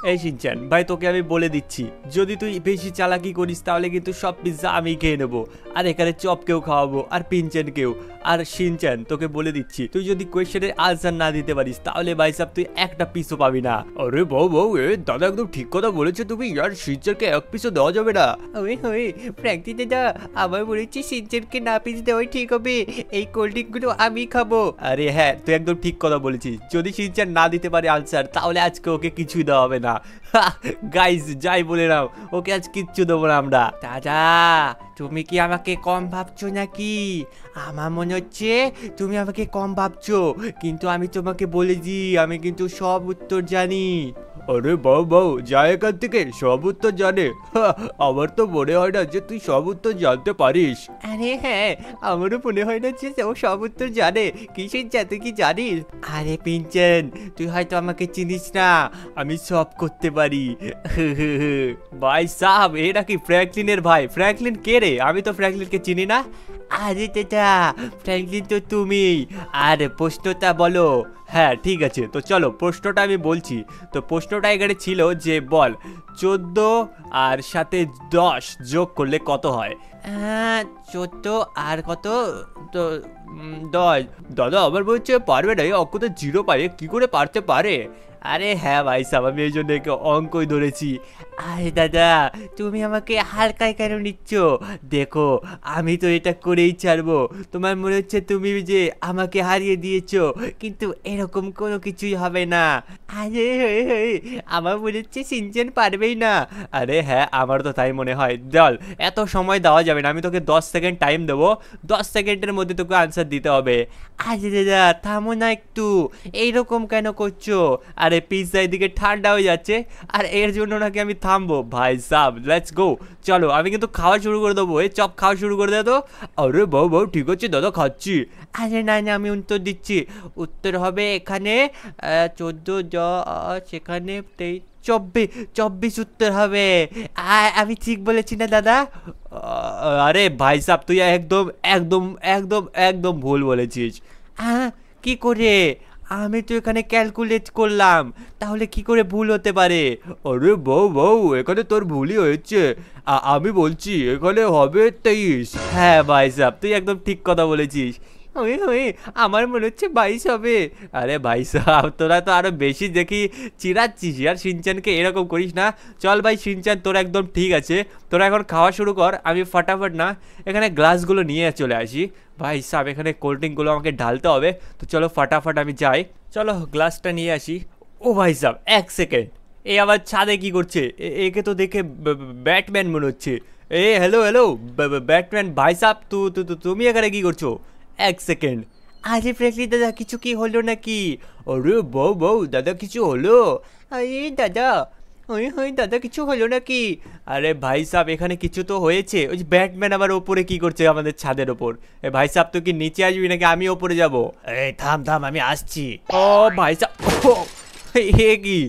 এই শিনচান ভাই, তোকে আমি বলে দিচ্ছি, যদি তুই বেশি চালাকি করিস তাহলে কিন্তু সব পিৎজা আমি খেয়ে নেবো, আর এখানে চপকেও খাওয়াবো, আর পিনচানকেও। আর শিনচান তোকে বলে দিচ্ছি, তুই যদি কোয়েশ্চেনের আনসার না দিতে পারিস তাহলে ভাই সাহেব তুই একটা পিসও পাবি না। আরে বউ বউ, দাদা একদম ঠিক কথা বলেছে তুমি, ইয়ার শিনচানকে এক পিসও দেওয়া যাবে না। ওই ওই ফ্র্যাঙ্কলি দাদা, আমার মনে হচ্ছে শিনচানকে না পিস দেওয়াই ঠিক হবে, এই কোল্ড ড্রিঙ্কগুলো আমি খাবো। আরে হ্যাঁ, তুই একদম ঠিক কথা বলেছিস, যদি শিনচান না দিতে পারে আনসার তাহলে আজকে ওকে কিছুই দেওয়া হবে না। গাইস যাই বলে নাও, ওকে আজ কিচ্ছু দেবো না আমরা। দাদা তুমি কি আমাকে কম ভাবছো নাকি? আমার মনে হচ্ছে তুমি আমাকে কম ভাবছো, কিন্তু আমি তোমাকে বলেছি আমি কিন্তু সব উত্তর জানি। আরে বউ বউ, যা এখান থেকে, সব উত্তর জানে? আমার তো মনে হয় না যে তুই সব উত্তর জানতে পারিস। আরে হ্যাঁ, আমারও মনে হয় না যে ও সব উত্তর জানে। কিসের জাতে কি জানিস? আরে পিনচেন, তুই হয়তো আমাকে চিনিস না, আমি সব করতে পারি। ভাই সাহেব, এ নাকি ফ্র্যাঙ্কলিনের ভাই। ফ্র্যাঙ্কলিন কে রে? আমি তো ফ্র্যাঙ্কলিনকে চিনি না। আরে দাদা, ফ্র্যাঙ্কলিন তো তুমি। আর প্রশ্নটা বলো। হ্যাঁ ঠিক আছে, তো চলো প্রশ্নটা আমি বলছি। তো প্রশ্নটা এখানে ছিল যে বল, 14 আর সাথে 10 যোগ করলে কত হয়? 14 আর কত? তো 10। দাদা আমার বলছে পারবে না, এই অঙ্কতে 0 পারে, কি করে পারতে পারে? আরে হ্যাঁ ভাই সাহেব, আমি এই জন্য একে অঙ্কই ধরেছি। আরে দাদা, তুমি আমাকে হালকায় কেন নিচ্ছ? দেখো আমি তো এটা করেই ছাড়বো। তোমার মনে হচ্ছে তুমি যে আমাকে হারিয়ে দিয়েছো, কিন্তু এরকম কোনো কিছুই হবে না। আরে আমার মনে হচ্ছে সিনচেন পারবেই না। আরে হ্যাঁ, আমার তো তাই মনে হয়। চল, এত সময় দেওয়া যাবে না, আমি তোকে 10 সেকেন্ড টাইম দেবো, 10 সেকেন্ডের মধ্যে তোকে আনসার দিতে হবে। আরে দাদা থামো না একটু, এইরকম কেন করছো? আরে পিৎজা এদিকে ঠান্ডা হয়ে যাচ্ছে, আর এর জন্য নাকি আমি থামবো? ভাই সাব লেটস গো, চলো আমি কিন্তু খাওয়া শুরু করে দেবো। এই চপ খাওয়া শুরু করে দে তো। আরে বউ বউ, ঠিক আছে দাদা খাচ্ছি। আরে না না, আমি উত্তর দিচ্ছি। উত্তর হবে এখানে 14 সেখানে 24 উত্তর হবে। আমি ঠিক বলেছি না দাদা? আরে ভাই সাব, তুই একদম একদম একদম একদম ভুল বলেছিস। কি করে? আমি তো এখানে ক্যালকুলেট করলাম, তাহলে কি করে ভুল হতে পারে? আরে বউ বউ, এখানে তোর ভুলই হয়েছে, আমি বলছি এখানে হবে 23। হ্যাঁ ভাই সাব, তুই একদম ঠিক কথা বলেছিস। ওই ওই আমার মনে হচ্ছে 22 হবে। আরে ভাই সাহেব, তোরা তো আরো বেশি দেখি চিরাচ্ছিস, আর শিনচানকে এরকম করিস না। চল ভাই শিনচান, তোরা একদম ঠিক আছে, তোরা এখন খাওয়া শুরু কর, আমি ফটাফট না এখানে গ্লাসগুলো নিয়ে চলে আসি। ভাই সাহেব, এখানে কোল্ড ড্রিঙ্কগুলো আমাকে ঢালতে হবে, তো চলো ফটাফট আমি যাই। চলো গ্লাসটা নিয়ে আসি। ও ভাই সাহেব, এক সেকেন্ড, এ আবার ছাদে কি করছে? একে তো দেখে ব্যাটম্যান মনে হচ্ছে। হ্যালো হ্যালো ব্যাটম্যান ভাই সাহেব, তুমি এখানে কি করছো? এক সেকেন্ড। আরে ফ্র্যাঙ্কলি দাদা, কিছু কি হলো নাকি? আরে বউ বউ, দাদা কিছু হলো? আরে দাদা, ওই দাদা কিছু হলো নাকি? আরে ভাই সাহেব, এখানে কিছু তো হয়েছে। ওই যে ব্যাটম্যান আবার ওপরে কি করছে আমাদের ছাদের ওপর? ভাই সাহেব, তুই কি নিচে আসবি নাকি আমি ওপরে যাবো? এই থাম থাম, আমি আসছি। ও ভাই সাহেব, এ কি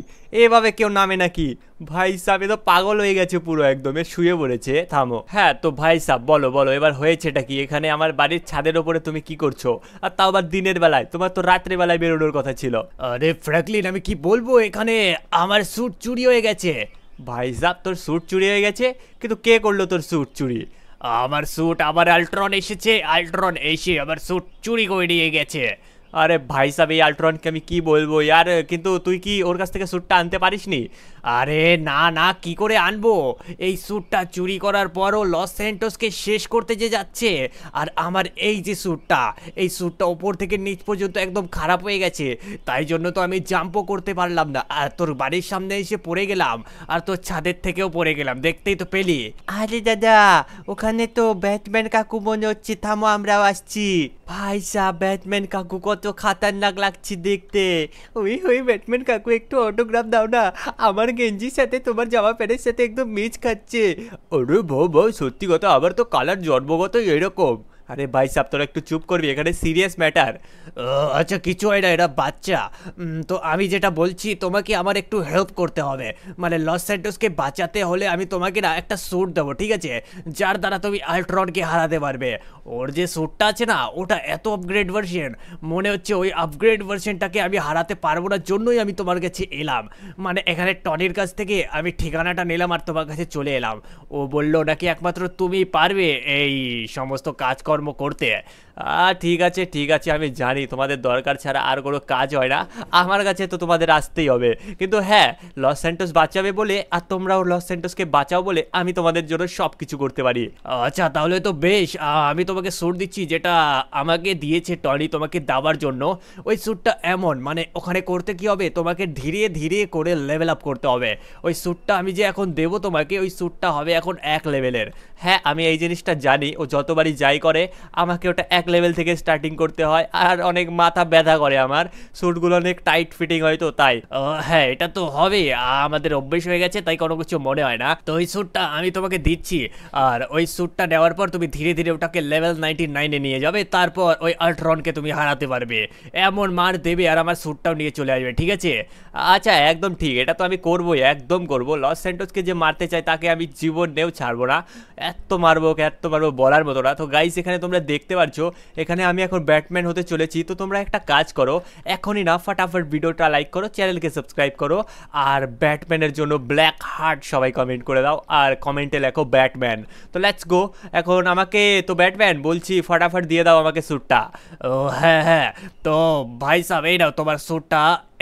এভাবে কেউ নামে নাকি? ভাই সাহেব, এ তো পাগল হয়ে গেছে পুরো, একদম এ শুয়ে পড়েছে। থামো। হ্যাঁ তো ভাই সাহেব, বলো বলো, এবার হয়েছেটা কি? এখানে আমার বাড়ির ছাদের ওপরে তুমি কি করছো? আর তাও আবার দিনের বেলায়, তোমার তো রাত্রে বেলায় বেরোনোর কথা ছিল। আরে ফ্র্যাঙ্কলিন, আমি কি বলবো, এখানে আমার স্যুট চুরি হয়ে গেছে। ভাই সাহেব, তোর স্যুট চুরি হয়ে গেছে? কিন্তু কে করলো তোর স্যুট চুরি? আমার স্যুট, আমার আল্ট্রন এসেছে, আল্ট্রন এসে আমার স্যুট চুরি করে নিয়ে গেছে। আরে ভাই সাহেব, এই আল্ট্রনকে আমি কি বলবো ইয়ার, কিন্তু তুই কি ওর কাছ থেকে স্যুটটা আনতে পারিসনি? আরে না না, কি করে আনবো? এই স্যুটটা চুরি করার পরও লস স্যান্টোসকে শেষ করতে যে যাচ্ছে, আর আমার এই যে স্যুটটা, এই স্যুটটা ওপর থেকে নিচ পর্যন্ত একদম খারাপ হয়ে গেছে, তাই জন্য তো আমি জাম্পও করতে পারলাম না, আর তোর বাড়ির সামনে এসে পড়ে গেলাম, আর তোর ছাদের থেকেও পড়ে গেলাম, দেখতেই তো পেলি। আরে দাদা, ওখানে তো ব্যাটম্যান কাকু মনে হচ্ছে, থামো আমরাও আসছি। ভাই সাহেব, ব্যাটম্যান কাকু কত খাতারনাক লাগছে দেখতে। ওই ব্যাটম্যান কাকু, একটু অটোগ্রাফ দাও না, আমার গেঞ্জির সাথে তোমার জামা প্যান্টের সাথে একদম মিচ খাচ্ছে। আরে বউ বউ, সত্যি কথা, আবার তো কালার জন্মগত এরকম। আরে ভাই সাব তোরা একটু চুপ করবি, এখানে সিরিয়াস ম্যাটার। আচ্ছা কিছু হয় না, এটা বাচ্চা। তো আমি যেটা বলছি, তোমাকে আমার একটু হেল্প করতে হবে। মানে লস স্যান্টোসকে বাঁচাতে হলে আমি তোমাকে না একটা স্যুট দেবো, ঠিক আছে, যার দ্বারা তুমি আল্ট্রনকে হারাতে পারবে। ওর যে স্যুটটা আছে না, ওটা এত আপগ্রেড ভার্সন, মনে হচ্ছে ওই আপগ্রেড ভার্সনটাকে আমি হারাতে পারবো না, জন্যই আমি তোমার কাছে এলাম। মানে এখানে টনির কাছ থেকে আমি ঠিকানাটা নিলাম আর তোমার কাছে চলে এলাম। ও বললো নাকি একমাত্র তুমি পারবে এই সমস্ত কাজকর্ম করতে। ঠিক আছে ঠিক আছে, আমি জানি তোমাদের দরকার ছাড়া আর কোনো কাজ হয় না, আমার কাছে তো তোমাদের আসতেই হবে। কিন্তু হ্যাঁ, লস স্যান্টোস বাঁচাবে বলে আর তোমরাও লস স্যান্টোসকে বাঁচাও বলে আমি তোমাদের জন্য সব কিছু করতে পারি। আচ্ছা তাহলে তো বেশ, আমি তোমাকে স্যুট দিচ্ছি যেটা আমাকে দিয়েছে টনি তোমাকে দেওয়ার জন্য। ওই স্যুটটা এমন, মানে ওখানে করতে কি হবে, তোমাকে ধীরে ধীরে করে লেভেল আপ করতে হবে। ওই স্যুটটা আমি যে এখন দেবো তোমাকে, ওই স্যুটটা হবে এখন 1 লেভেলের। হ্যাঁ আমি এই জিনিসটা জানি, ও যতবারই যাই করে আমাকে ওটা 1 লেভেল থেকে স্টার্টিং করতে হয়, আর অনেক মাথা ব্যথা করে আমার, স্যুটগুলো অনেক টাইট ফিটিং হয় তো তাই। হ্যাঁ এটা তো হবে, আমাদের অভ্যেস হয়ে গেছে তাই কোনো কিছু মনে হয় না। তো ওই স্যুটটা আমি তোমাকে দিচ্ছি, আর ওই স্যুটটা নেওয়ার পর তুমি ধীরে ধীরে ওটাকে লেভেল 99-এ নিয়ে যাবে, তারপর ওই আল্ট্রনকে তুমি হারাতে পারবে। এমন মার দেবে আর আমার স্যুটটাও নিয়ে চলে আসবে, ঠিক আছে? আচ্ছা একদম ঠিক, এটা তো আমি করবোই, একদম করবো। লস স্যান্টোসকে যে মারতে চাই তাকে আমি জীবনেও ছাড়বো না, এত মারবো বলার মতো না। তো গাইস এখানে তোমরা দেখতে পাচ্ছ, এখানে আমি এখন ব্যাটম্যান হতে চলেছি। তো তোমরা একটা কাজ করো, এখনই না ফটাফট ভিডিওটা লাইক করো, চ্যানেলকে সাবস্ক্রাইব করো, আর ব্যাটম্যানের জন্য ব্ল্যাক হার্ট সবাই কমেন্ট করে দাও, আর কমেন্টে লেখো ব্যাটম্যান। তো লেটস গো, এখন আমাকে তো ব্যাটম্যান বলছি ফটাফট দিয়ে দাও আমাকে স্যুটটা। ও হ্যাঁ হ্যাঁ, তো ভাই সাহেব এই নাও তোমার স্যুটটা,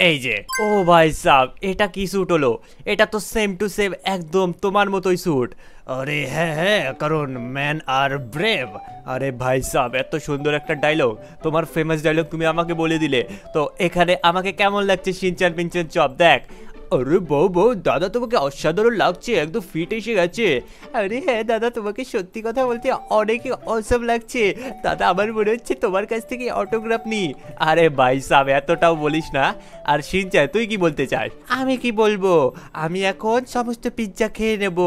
এই যে। ও ভাই সাব, এটা কি স্যুট হলো? এটা তো সেম টু সেম একদম তোমার মতোই স্যুট। আরে হ্যাঁ হ্যাঁ, কারণ ম্যান আর ব্রেভ। আরে ভাই সাব, এত সুন্দর একটা ডায়লগ, তোমার ফেমাস ডায়লগ তুমি আমাকে বলে দিলে। তো এখানে আমাকে কেমন লাগছে শিনচান পিনচান চপ দেখ। আরে বউ দাদা তোমাকে অসাধারণ লাগছে, একদম ফিট এসে গেছে। আরে হ্যাঁ দাদা, তোমাকে সত্যি কথা বলতে অনেক অসম লাগছে দাদা, আমার মনে হচ্ছে তোমার কাছ থেকে অটোগ্রাফ নি। আরে ভাই সাব এতটাও বলিস না। আর শিনচান তুই কি বলতে চাস? আমি কি বলবো, আমি এখন সমস্ত পিৎজা খেয়ে নেব।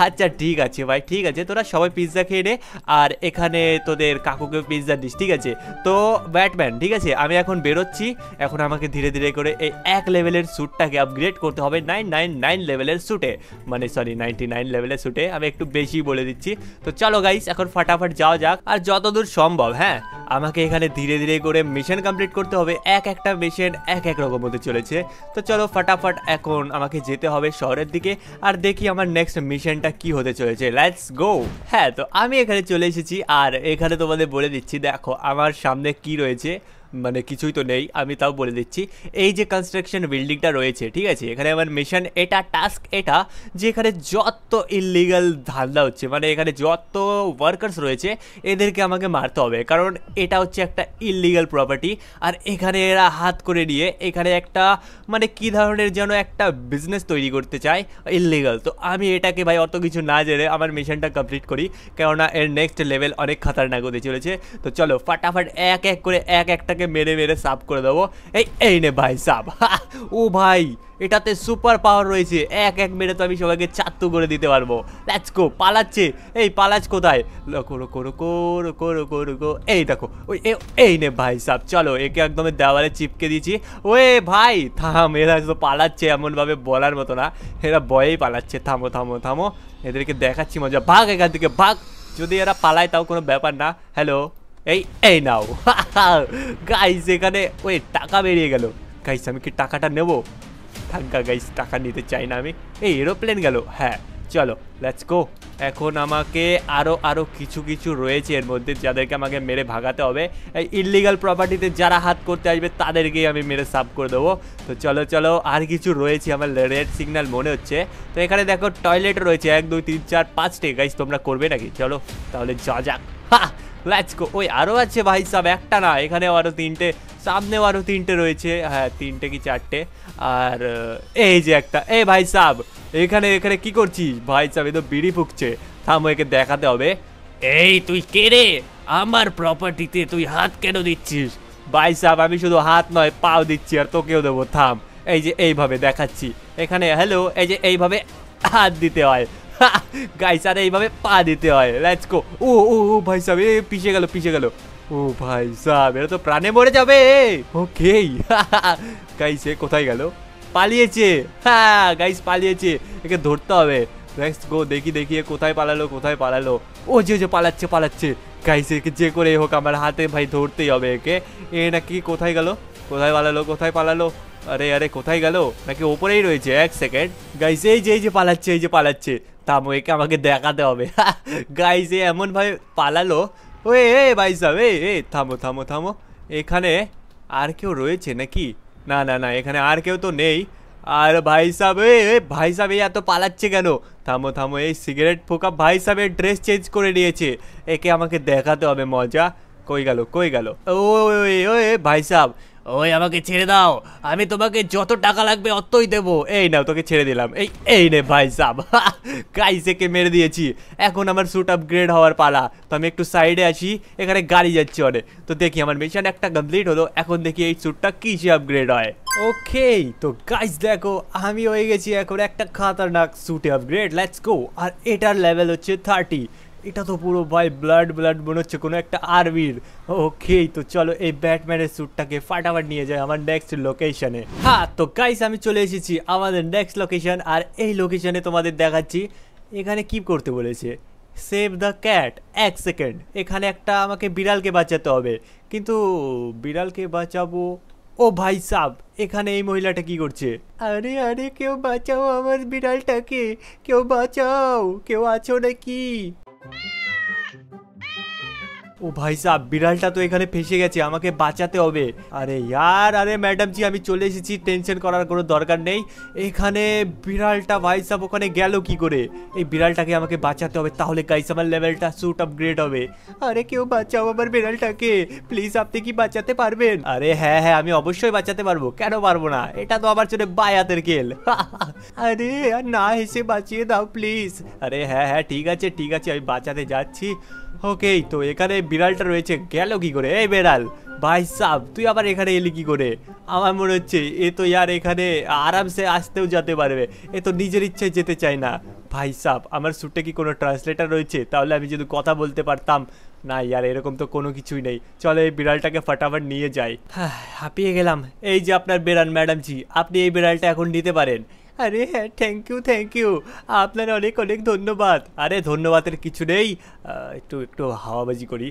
আচ্ছা ঠিক আছে ভাই, ঠিক আছে, তোরা সবাই পিৎজা খেয়ে নে, আর এখানে তোদের কাকুকে পিৎজা দিস, ঠিক আছে? তো ব্যাটম্যান ঠিক আছে, আমি এখন বেরোচ্ছি। এখন আমাকে ধীরে ধীরে করে এই 1 লেভেলের স্যুটটাকে আপগ্রেড করতে হবে 999 লেভেলের স্যুটে, মানে সরি 99 লেভেলের স্যুটে, আমি একটু বেশি বলে দিচ্ছি। তো চলো গাইস এখন ফটাফট যাওয়া যাক, আর যতদূর সম্ভব হ্যাঁ আমাকে এখানে ধীরে ধীরে করে মিশন কমপ্লিট করতে হবে। একটা মিশন এক রকম হতে চলেছে। তো চলো ফটাফট এখন আমাকে যেতে হবে শহরের দিকে, আর দেখি আমার নেক্সট মিশনটা কি হতে চলেছে। Let's go. হ্যাঁ তো আমি এখানে চলে এসেছি, আর এখানে তোমাদের বলে দিচ্ছি, দেখো আমার সামনে কি রয়েছে, মানে কিছুই তো নেই, আমি তাও বলে দিচ্ছি। এই যে কনস্ট্রাকশন বিল্ডিংটা রয়েছে, ঠিক আছে, এখানে আমার মিশন এটা, টাস্ক এটা, যে এখানে যত ইললিগাল ধান্দা হচ্ছে, মানে এখানে যত ওয়ার্কার্স রয়েছে এদেরকে আমাকে মারতে হবে, কারণ এটা হচ্ছে একটা ইললিগাল প্রপার্টি। আর এখানে এরা হাত করে নিয়ে এখানে একটা মানে কি ধরনের যেন একটা বিজনেস তৈরি করতে চায় ইললিগাল। তো আমি এটাকে ভাই অত কিছু না জেনে আমার মিশনটা কমপ্লিট করি, কেননা এর নেক্সট লেভেল অনেক খতরনাক হতে চলেছে। তো চলো ফটাফট এক করে একটাকে মেরে মেরে সাফ করে দেবো। এই নে ভাই সাব। ও ভাই, এটাতে সুপার পাওয়ার রয়েছে, এক মেরে তো আমি সবাইকে চাত্তু করে দিতে পারবো। Let's go. পালাচ্ছে, এই পালাচ কোথায়? রুকো। এই দেখো, ওই এই নে ভাই সাব, চলো একে একদম দেওয়ালে চিপকে দিয়েছি। ওয়ে ভাই থাম, এরা তো পালাচ্ছে এমনভাবে বলার মতো না, এরা ভয়েই পালাচ্ছে। থামো, এদেরকে দেখাচ্ছি মজা। ভাগ এখান থেকে ভাগ, যদি এরা পালায় তাও কোনো ব্যাপার না। হ্যালো, এই নাও। গাইস এখানে ওই টাকা বেরিয়ে গেল। গাইস আমি কি টাকাটা নেবো? থাকা গাইস, টাকা নিতে চাই না আমি। এই এরোপ্লেন গেল। হ্যাঁ চলো লেটস গো। এখন আমাকে আরো কিছু রয়েছে এর মধ্যে, যাদেরকে আমাকে মেরে ভাগাতে হবে। এই ইললিগাল প্রপার্টিতে যারা হাত করতে আসবে তাদেরকেই আমি মেরে সাফ করে দেবো। তো চলো, আর কিছু রয়েছে, আমার রেড সিগন্যাল মনে হচ্ছে। তো এখানে দেখো টয়লেট রয়েছে 1 2 3 4 5টে। গাইস তোমরা করবে নাকি? চলো তাহলে যা যাক। Let's go. ওই আরো আছে ভাই সাব, একটা না, এখানেও আরো 3টে, সামনেও আরো 3টে রয়েছে। হ্যাঁ 3টে কি 4টে, আর এই যে একটা। এই ভাই সাব এখানে কি করছিস? ভাই সাব এ তো বিড়ি ফুকছে, থামো একে দেখাতে হবে। এই তুই কে রে? আমার প্রপার্টিতে তুই হাত কেন দিচ্ছিস? ভাই সাব আমি শুধু হাত নয় পাও দিচ্ছি, আর তোকেও দেবো। থাম, এই যে এইভাবে দেখাচ্ছি এখানে। হ্যালো, এই যে এইভাবে হাত দিতে হয়। গাইস আরে এইভাবে পা দিতে হয়। Let's go. ও ও ও ভাই সাহেব, এ পিছে গেল পিছে গেল। ও ভাই সাহেব, এরা তো প্রাণে মরে যাবে। ওকে গাইস, এ কোথায় গেল? পালিয়েছে। হ্যাঁ গাইস পালিয়েছে, একে ধরতে হবে। লেটস গো, দেখি দেখি এ কোথায় পালালো কোথায় পালালো। ও যে যে পালাচ্ছে পালাচ্ছে। গাইস একে যে করে হোক আমার হাতে ভাই ধরতেই হবে একে। এ নাকি কোথায় গেল? কোথায় পালালো কোথায় পালালো? আরে আরে কোথায় গেল? নাকি ওপরেই রয়েছে? এক সেকেন্ড গাইস, এই যে পালাচ্ছে এই যে পালাচ্ছে। থামো, একে আমাকে দেখাতে হবে। গাইস এ এমন ভাবে পালালো। ওয়ে এ ভাই সাহেব, এ থামো থামো থামো। এখানে আর কেউ রয়েছে নাকি? না না না, এখানে আর কেউ তো নেই। আর ভাই সাহেব, ভাই সাহেব এই এত পালাচ্ছে কেন? থামো থামো, এই সিগারেট ফোকা ভাই সাহেবের ড্রেস চেঞ্জ করে নিয়েছে। একে আমাকে দেখাতে হবে মজা। কই গেল কই গেল? ওই ভাই সাহেব, ওই আমাকে ছেড়ে দাও, আমি তোমাকে যত টাকা লাগবে অতই দেবো। এই নাও তোকে ছেড়ে দিলাম। এই নে ভাই সাহেব। গাইস একে মেরে দিয়েছি। এখন আমার স্যুট আপগ্রেড হওয়ার পালা। তো আমি একটু সাইডে আসি, এখানে গাড়ি যাচ্ছে অনেক। তো দেখি আমার মিশন একটা কমপ্লিট হলো। এখন দেখি এই স্যুটটা কিসে আপগ্রেড হয়। ওকে তো গাইস দেখো, আমি হয়ে গেছি এখন একটা খাতারনাক স্যুটে আপগ্রেড। Let's go. আর এটার লেভেল হচ্ছে 30। এটা তো পুরো ভাই ব্লাড ব্লাড মনে হচ্ছে কোনো একটা আর্মির। ওকে তো চলো এই ব্যাটম্যানের স্যুটটাকে ফাটাফাট নিয়ে যায় আমার নেক্সট লোকেশনে। হ্যাঁ তো গাইস আমি চলে এসেছি আমাদের নেক্সট লোকেশন। আর এই লোকেশনে তোমাদের দেখাচ্ছি এখানে কি করতে বলেছে। Save the cat. এক সেকেন্ড, এখানে একটা আমাকে বিড়ালকে বাঁচাতে হবে। কিন্তু বিড়ালকে বাঁচাবো? ও ভাই সাব, এখানে এই মহিলাটা কি করছে? আরে আরে কেউ বাঁচাও আমার বিড়ালটাকে, কেউ বাঁচাও, কেউ আছো নাকি? ও ভাই সাব, বিড়ালটা তো এখানে ফেসে গেছে, আমাকে বাঁচাতে হবে। আরে ইয়ার, আরে ম্যাডাম জি আমি চলে এসেছি, টেনশন করার কোনো দরকার নেই। এখানে বিড়ালটা ভাই সাব ওখানে গেল কি করে? এই বিড়ালটাকে আমাকে বাঁচাতে হবে, তাহলে গাইস আমার লেভেলটা স্যুট আপগ্রেড হবে। আরে কেউ বাঁচাও আমার বিড়ালটাকে, প্লিজ আপনি কি বাঁচাতে পারবেন? আরে হ্যাঁ হ্যাঁ আমি অবশ্যই বাঁচাতে পারবো, কেন পারবো না? এটা তো আমার জন্য বায়াতের খেল। আরে আর না হেসে বাঁচিয়ে দাও প্লিজ। আরে হ্যাঁ হ্যাঁ ঠিক আছে ঠিক আছে, আমি বাঁচাতে যাচ্ছি। ওকে তো এখানে বিড়ালটা রয়েছে, গেল কি করে? এই বিড়াল ভাই সাব, তুই আবার এখানে এলি কি করে? আমার মনে হচ্ছে এ তো ইয়ার এখানে আরামসে আসতেও যেতে পারবে, এ তো নিজের ইচ্ছায় যেতে চায় না। ভাই সাব, আমার স্যুটে কি কোনো ট্রান্সলেটার রয়েছে? তাহলে আমি যদি কথা বলতে পারতাম। না ইয়ার, এরকম তো কোনো কিছুই নেই। চলো এই বিড়ালটাকে ফাটাফাট নিয়ে যাই। হাঁপিয়ে গেলাম। এই যে আপনার বিড়াল ম্যাডাম জি, আপনি এই বিড়ালটা এখন নিতে পারেন। আরে হ্যাঁ থ্যাংক ইউ, আপনার অনেক অনেক ধন্যবাদ। আরে ধন্যবাদের কিছু নেই, একটু একটু হাওয়াবাজি করি।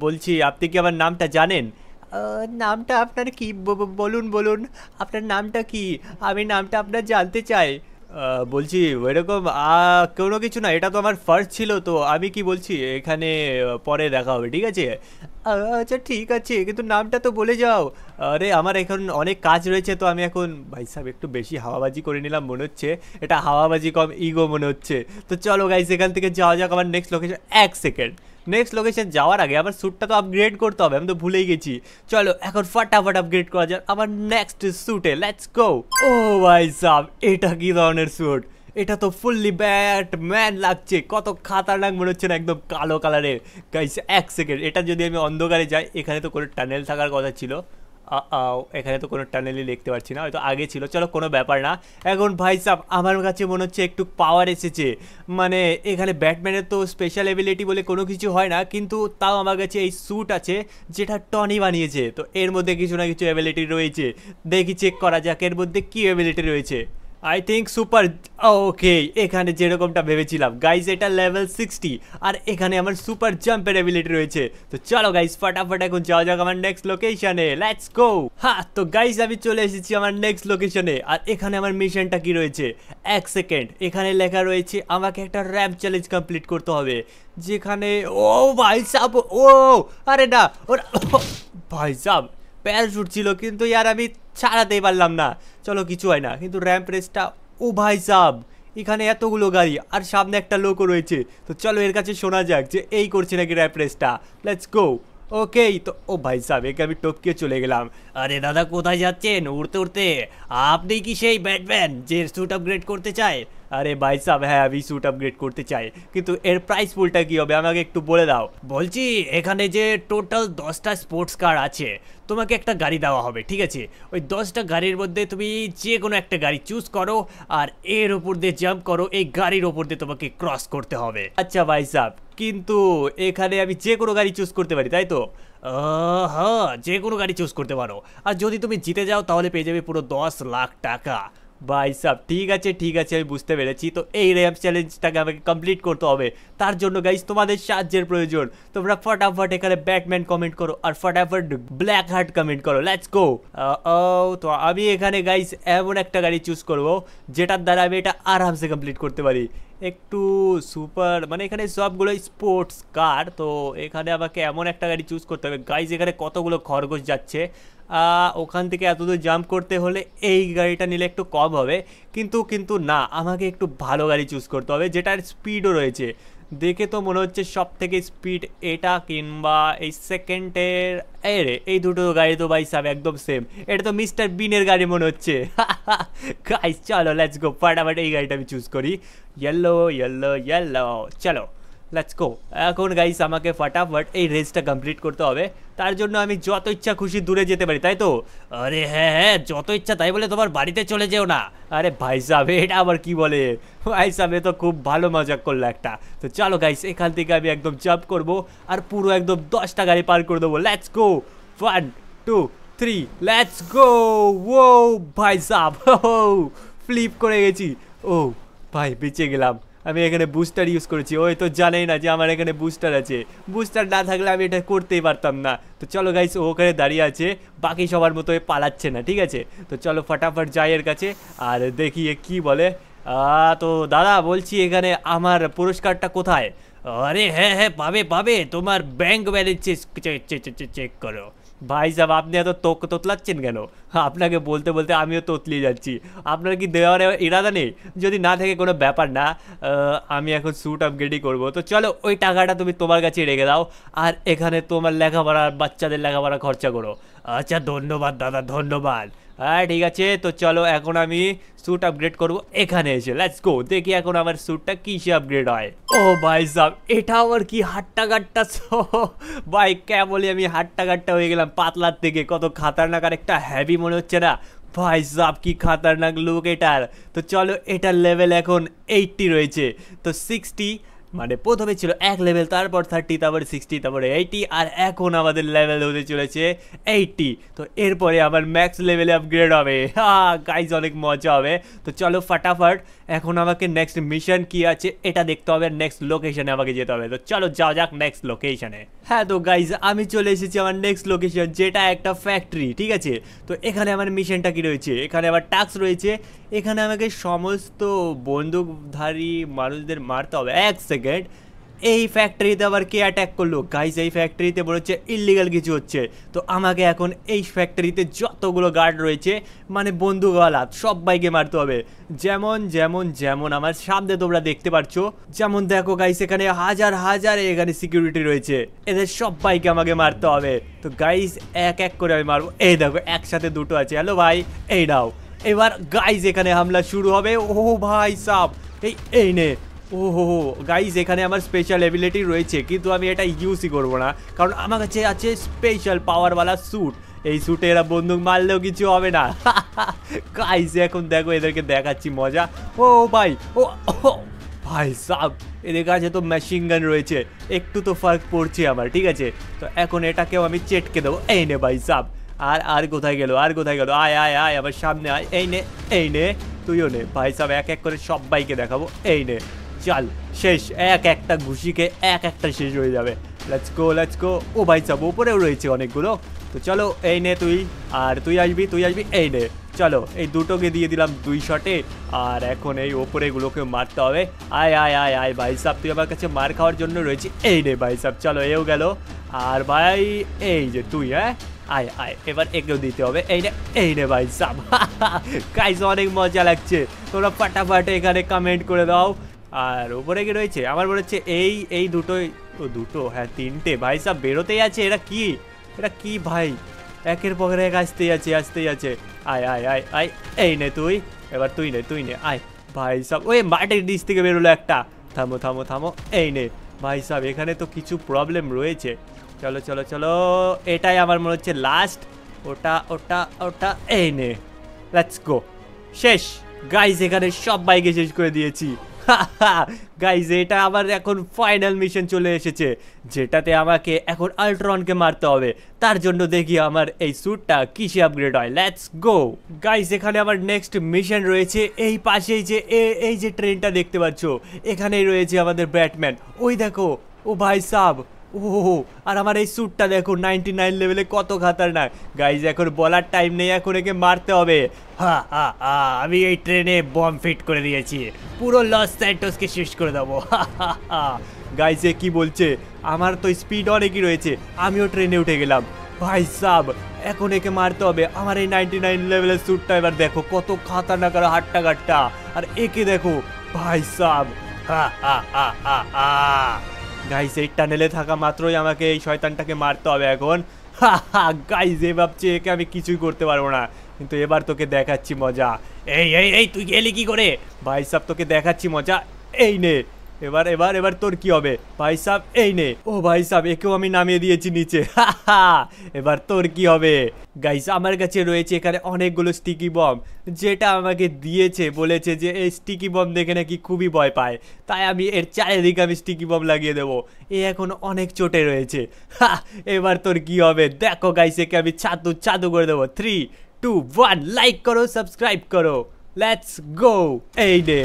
বলছি আপনি কি আমার নামটা জানেন? নামটা আপনার কি? বলুন বলুন, আপনার নামটা কি? আমি নামটা আপনার জানতে চাই। বলছি ওইরকম কোনো কিছু না, এটা তো আমার ফার্স্ট ছিল, তো আমি কি বলছি এখানে পরে দেখা হবে, ঠিক আছে? আচ্ছা ঠিক আছে, কিন্তু নামটা তো বলে যাও। আরে আমার এখন অনেক কাজ রয়েছে, তো আমি এখন ভাই সাহেব একটু বেশি হাওয়াবাজি করে নিলাম মনে হচ্ছে। এটা হাওয়াবাজি কম ইগো মনে হচ্ছে। তো চলো গাইস এখান থেকে যাওয়া যাক আমার নেক্সট লোকেশন। এক সেকেন্ড, নেক্সট লোকেশন যাওয়ার আগে আমার স্যুটটা তো আপগ্রেড করতে হবে, আমি তো ভুলেই গেছি। চলো এখন ফাটাফাট আপগ্রেড করা যাক আমার নেক্সট স্যুটে। Let's go. ও ভাই সাব, এটা কি ধরনের স্যুট? এটা তো ফুললি ব্যাটম্যান লাগছে, কত খাতারনাক মনে হচ্ছে না, একদম কালো কালারের। গাইস এক সেকেন্ড, এটা যদি আমি অন্ধকারে যাই, এখানে তো কোনো টানেল থাকার কথা ছিল। এখানে তো কোনো টানেলই দেখতে পাচ্ছি না, হয়তো আগে ছিল। চলো কোনো ব্যাপার না। এখন ভাই সাব আমার কাছে মনে হচ্ছে একটু পাওয়ার এসেছে। মানে এখানে ব্যাটম্যানের তো স্পেশাল এবিলিটি বলে কোনো কিছু হয় না, কিন্তু তাও আমার কাছে এই স্যুট আছে যেটা টনি বানিয়েছে। তো এর মধ্যে কিছু না কিছু এবিলিটি রয়েছে, দেখি চেক করা যাক এর মধ্যে কী এবিলিটি রয়েছে। I think super. ওকে, এখানে যেরকমটা ভেবেছিলাম গাইজ, এটা লেভেল 60। আর এখানে আমার সুপার জাম্পের এবিলিটি রয়েছে। তো চলো গাইজ ফাটাফাট এখন যাওয়া যাক আমার নেক্সট লোকেশনে। Let's go. হ্যাঁ তো গাইজ আমি চলে এসেছি আমার নেক্সট লোকেশনে। আর এখানে আমার মিশনটা কি রয়েছে? এক সেকেন্ড, এখানে লেখা রয়েছে আমাকে একটা র্যাম্প চ্যালেঞ্জ কমপ্লিট করতে হবে, যেখানে ও ভাই সাব, ও আরে না ওরা ভাই সাব প্যারাশুট ছিল, কিন্তু ইয়ার আমি ছাড়াতেই পারলাম না। চলো কিছু হয় না, কিন্তু র্যাম্প রেসটা। ও ভাই সাব, এখানে এতগুলো গাড়ি আর সামনে একটা লোকও রয়েছে। তো চলো এর কাছে শোনা যাক যে এই করছে নাকি র্যাম্প রেসটা। Let's go. ওকে তো ও ভাই সাব, একে আমি টপকে চলে গেলাম। আরে দাদা কোথায় যাচ্ছেন উড়তে উড়তে? আপনি কি সেই ব্যাটম্যান যে স্যুট আপগ্রেড করতে চায়? আরে ভাই সাহেব, হ্যাঁ আমি স্যুট আপগ্রেড করতে চাই, কিন্তু এর প্রাইস পুলটা কি হবে আমাকে একটু বলে দাও। বলছি এখানে যে টোটাল 10টা স্পোর্টস কার আছে, তোমাকে একটা গাড়ি দেওয়া হবে, ঠিক আছে? ওই 10টা গাড়ির মধ্যে তুমি যে কোনো একটা গাড়ি চুজ করো, আর এর ওপর দিয়ে জাম্প করো, এই গাড়ির ওপর দিয়ে তোমাকে ক্রস করতে হবে। আচ্ছা ভাই সাহেব, কিন্তু এখানে আমি যে কোনো গাড়ি চুজ করতে পারি তাই তো? হ্যাঁ, যে কোনো গাড়ি চুজ করতে পারো, আর যদি তুমি জিতে যাও তাহলে পেয়ে যাবে পুরো 10 লাখ টাকা। ভাই সাহেব ঠিক আছে আমি বুঝতে পেরেছি। তো এই র্যাম্প চ্যালেঞ্জটাকে আমাকে কমপ্লিট করতে হবে, তার জন্য গাইস তোমাদের সাহায্যের প্রয়োজন। তোমরা ফটাফট এখানে ব্যাটম্যান কমেন্ট করো আর ফটাফট ব্ল্যাক হার্ট কমেন্ট করো। Let's go. তো আমি এখানে গাইস এমন একটা গাড়ি চুজ করব যেটার দ্বারা আমি এটা আরামসে কমপ্লিট করতে পারি। একটু সুপার, মানে এখানে সবগুলো স্পোর্টস কার, তো এখানে আমাকে এমন একটা গাড়ি চুজ করতে হবে। গাইস এখানে কতগুলো খরগোশ যাচ্ছে, ওখান থেকে এতদূর জাম্প করতে হলে এই গাড়িটা নিলে একটু কম হবে, কিন্তু না, আমাকে একটু ভালো গাড়ি চুজ করতে হবে যেটার স্পিডও রয়েছে। দেখে তো মনে হচ্ছে সব থেকে স্পিড এটা কিংবা এই সেকেন্ডের, এই দুটো গাড়ি তো ভাই সাহেব একদম সেম। এটা তো মিস্টার বিনের গাড়ি মনে হচ্ছে। গাইস চলো লেটস গো, ফাটাফাট এই গাড়িটা আমি চুজ করি। ইয়েলো ইয়েলো ইয়েলো, চলো লেটস গো। এখন গাইস আমাকে ফটাফট এই রেসটা কমপ্লিট করতে হবে, তার জন্য আমি যত ইচ্ছা খুশি দূরে যেতে পারি তাই তো? আরে হ্যাঁ হ্যাঁ, যত ইচ্ছা তাই বলে তোমার বাড়িতে চলে যেও না। আরে ভাই সাহেব এটা আবার কি বলে? ভাই সাহেব এ তো খুব ভালো মজাক করলো একটা। তো চলো গাইস এখান থেকে আমি একদম জাম্প করব আর পুরো একদম 10টা গাড়ি পার করে দেবো। Let's go, 1 2 3 let's go. ও ভাই সাহেব ফ্লিপ করে গেছি। ও ভাই বেঁচে গেলাম। আমি এখানে বুস্টার ইউজ করেছি, ওই তো জানেই না যে আমার এখানে বুস্টার আছে। বুস্টার না থাকলে আমি এটা করতেই পারতাম না। তো চলো গাইস, ও ওখানে দাঁড়িয়ে আছে, বাকি সবার মতো পালাচ্ছে না, ঠিক আছে? তো চলো ফটাফট যাই এর কাছে আর দেখি এ কী বলে। তো দাদা বলছি এখানে আমার পুরস্কারটা কোথায়? আরে হ্যাঁ হ্যাঁ, পাবে পাবে, তোমার ব্যাংক ব্যালেন্স চেক করো। ভাই সাহেব আপনি এত তোতলাচ্ছেন কেন? আপনাকে বলতে বলতে আমিও তোতলিয়ে যাচ্ছি। আপনার কি দেওয়ার ইরাদা নেই? যদি না থাকে কোনো ব্যাপার না, আমি এখন স্যুট আপগ্রেডই করবো। তো চলো ওই টাকাটা তুমি তোমার কাছে রেখে দাও আর এখানে তোমার লেখাপড়া, বাচ্চাদের লেখাপড়া খরচা করো। আচ্ছা ধন্যবাদ দাদা, ধন্যবাদ। হ্যাঁ ঠিক আছে, তো চলো এখন আমি স্যুট আপগ্রেড করবো এখানে এসে। লেটস গো, দেখি এখন আমার স্যুটটা কিসে আপগ্রেড হয়। ও ভাই সাহেব এটা আমার কি হাট্টা গাট্টা, ভাই কেবলই আমি হাট্টা গাট্টা হয়ে গেলাম পাতলার থেকে। কত খাতারনাক আর একটা হ্যাভি মনে হচ্ছে না? ভাই সাহেব কি খাতারনাক লুক এটার। তো চলো এটার লেভেল এখন 80 রয়েছে, তো 60 মানে প্রথমে ছিল 1 লেভেল, তারপর 30, তারপরে 60, তারপরে 80, আর এখন আমাদের লেভেল হতে চলেছে 80। তো এরপরে আবার ম্যাক্স লেভেলে আপগ্রেড হবে। গাইজ অনেক মজা হবে। তো চলো ফাটাফাট এখন আমাকে নেক্সট মিশন কি আছে এটা দেখতে হবে, নেক্সট লোকেশনে আমাকে যেতে হবে। তো চলো যাওয়া যাক নেক্সট লোকেশনে। হ্যাঁ তো গাইজ আমি চলে এসেছি আমার নেক্সট লোকেশন, যেটা একটা ফ্যাক্টরি, ঠিক আছে? তো এখানে আমার মিশনটা কি রয়েছে, এখানে আমার টাস্ক রয়েছে। এখানে আমাকে সমস্ত বন্দুকধারী মানুষদের মারতে হবে। এক সেকেন্ড, এই ফ্যাক্টরিতে আবার কে অ্যাটাক করলো? গাইজ এই ফ্যাক্টরিতে মনে হচ্ছে ইলিগাল কিছু হচ্ছে। তো আমাকে এখন এই ফ্যাক্টরিতে যতগুলো গার্ড রয়েছে মানে বন্দুকওয়ালা সবাইকে মারতে হবে। যেমন যেমন যেমন আমার সামনে তোমরা দেখতে পাচ্ছ, যেমন দেখো গাইজ এখানে হাজার হাজার এখানে সিকিউরিটি রয়েছে, এদের সবাইকে আমাকে মারতে হবে। তো গাইজ এক এক করে আমি মারবো। এই দেখো একসাথে দুটো আছে। হ্যালো ভাই, এই নাও। এবার গাইজ এখানে হামলা শুরু হবে। ও ভাই সাব, এই নে। ওহো গাইজ এখানে আমার স্পেশাল এবিলিটি রয়েছে, কিন্তু আমি এটা ইউজই করবো না, কারণ আমার কাছে আছে স্পেশাল পাওয়ারওয়ালা স্যুট। এই স্যুটে এরা বন্দুক মারলেও কিছু হবে না। গাইজ এখন দেখো এদেরকে দেখাচ্ছি মজা। ও ভাই, ও ভাই সাব, এদের কাছে তো মেশিন গান রয়েছে, একটু তো ফার্ক পড়ছে আমার, ঠিক আছে? তো এখন এটাকেও আমি চেটকে দেবো। এই নে ভাই সাব। আর কোথায় গেল, আর কোথায় গেল? আয় আয় আয় আমার সামনে আয়। এই নে তুইও নে ভাই সাব, এক এক করে সবাইকে দেখাবো। এই নে, চল শেষ, এক একটা ঘুষিকে এক একটা শেষ হয়ে যাবে। Let's go let's go. ও ভাই সাব উপরেও রয়েছে অনেকগুলো। তো চলো এই নে তুই, আর তুই আসবি। এই নে, চলো এই দুটোকে দিয়ে দিলাম 2 শটে। আর এখন এই ওপরেগুলোকে মারতে হবে। আয় আয় আয় আয় ভাই সাব, তুই আমার কাছে মার খাওয়ার জন্য রয়েছে। এই নে ভাই সাব, চলো এও গেল। আর ভাই এই যে তুই, হ্যাঁ আয় আয়, এবার একেও দিতে হবে। এই নে ভাই সাব। গাইস অনেক মজা লাগছে, তোমরা ফাটাফাট এখানে কমেন্ট করে দাও। আর উপরে কি রয়েছে আমার মনে হচ্ছে এই দুটোই, ও দুটো, হ্যাঁ 3টে। ভাই সাব বেরোতেই আছে, এটা কি ভাই, একের পরে এক আসতেই আছে। আয় আয় আয় আয়, এই নে তুই, এবার তুই নে আয়। ভাই সাহেব ওই মাটির নিচ থেকে বেরোলো একটা। থামো থামো থামো, এই নে ভাই সাহেব, এখানে তো কিছু প্রবলেম রয়েছে। চলো চলো চলো, এটাই আমার মনে হচ্ছে লাস্ট। ওটা ওটা ওটা, এই নে, লেটস গো। শেষ গাইজ, এখানে সব বাইকে শেষ করে দিয়েছি। গাইজ এটা আমার এখন ফাইনাল মিশন চলে এসেছে, যেটাতে আমাকে এখন আল্ট্রনকে মারতে হবে। তার জন্য দেখি আমার এই স্যুটটা কিসে আপগ্রেড হয়। লেটস গো গাইজ, এখানে আমার নেক্সট মিশন রয়েছে এই পাশেই যে এই যে ট্রেনটা দেখতে পাচ্ছ, এখানেই রয়েছে আমাদের ব্যাটম্যান। ওই দেখো, ও ভাই সাব, ও আর আমার এই স্যুটটা দেখো 99 লেভেলে কত খাতারনাক। গাইজ এখন বলার টাইম নেই, এখন একে মারতে হবে। হা হা হা, আমি এই ট্রেনে বম ফিট করে দিয়েছি, পুরো লস স্যান্টোসকে শেষ করে দেবো। গাইজ এ কি বলছে, আমার তো স্পিড অনেকই রয়েছে, আমিও ট্রেনে উঠে গেলাম। ভাই সাব এখন একে মারতে হবে। আমার এই 99 লেভেলের স্যুটটা এবার দেখো কত খাতারনাক আর হাট্টা কাট্টা, আর একে দেখো ভাই সাব। হা হা হা হা হা। গাইজ এই টানেলে থাকা মাত্রই আমাকে এই শয়তানটাকে মারতে হবে এখন। গাইজ এ ভাবছে একে আমি কিছুই করতে পারবো না, কিন্তু এবার তোকে দেখাচ্ছি মজা। এই এই এই, তুই গেলি কি করে? ভাই সাব তোকে দেখাচ্ছি মজা, এই নে। এবার এবার এবার তোর কি হবে ভাই সাব, এই নে। ও ভাই সাব একেও আমি নামিয়ে দিয়েছি নিচে। এবার তোর কি হবে? গাইস আমার কাছে রয়েছে এখানে অনেকগুলো স্টিকি বম, যেটা আমাকে দিয়েছে, বলেছে যে এই স্টিকি বম দেখে নাকি খুবই ভয় পায়, তাই আমি এর চারিদিকে আমি স্টিকি বম লাগিয়ে দেবো। এ এখন অনেক চোটে রয়েছে। এবার তোর কি হবে দেখো গাইস, একে আমি ছাতু ছাতু করে দেবো। 3, 2, 1, লাইক করো, সাবস্ক্রাইব করো, লেটস গো। এই নে,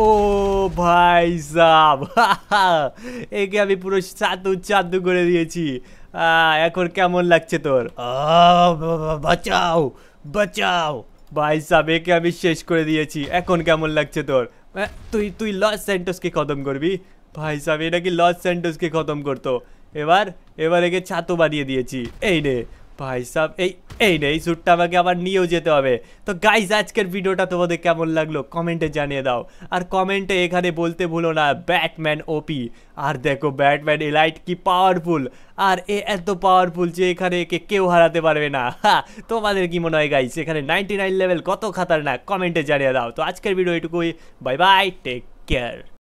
ও ভাই সাব, একে আমি পুরো ছাতু ছাতু করে দিয়েছি। এখন কেমন লাগছে তোর? বাঁচাও বাঁচাও। ভাই সাব একে আমি শেষ করে দিয়েছি, এখন কেমন লাগছে তোর? তুই তুই লস স্যান্টোসকে খতম করবি? ভাই সাব এটা কি লস স্যান্টোসকে খতম করতো? এবার এবার একে ছাতু বানিয়ে দিয়েছি। এই নে ভাই সাব, এই নে, এই স্যুটটা আমাকে আবার নিয়েও যেতে হবে। তো গাইজ আজকের ভিডিওটা তোমাদের কেমন লাগলো কমেন্টে জানিয়ে দাও, আর কমেন্টে এখানে বলতে ভুলো না ব্যাটম্যান ওপি। আর দেখো ব্যাটম্যান এলাইট কি পাওয়ারফুল, আর এ এত পাওয়ারফুল যে এখানে একে কেউ হারাতে পারবে না। তোমাদের কি মনে হয় গাইজ এখানে 99 লেভেল কত খাতারনাক? কমেন্টে জানিয়ে দাও। তো আজকের ভিডিও এটুকুই, বাই বাই, টেক কেয়ার।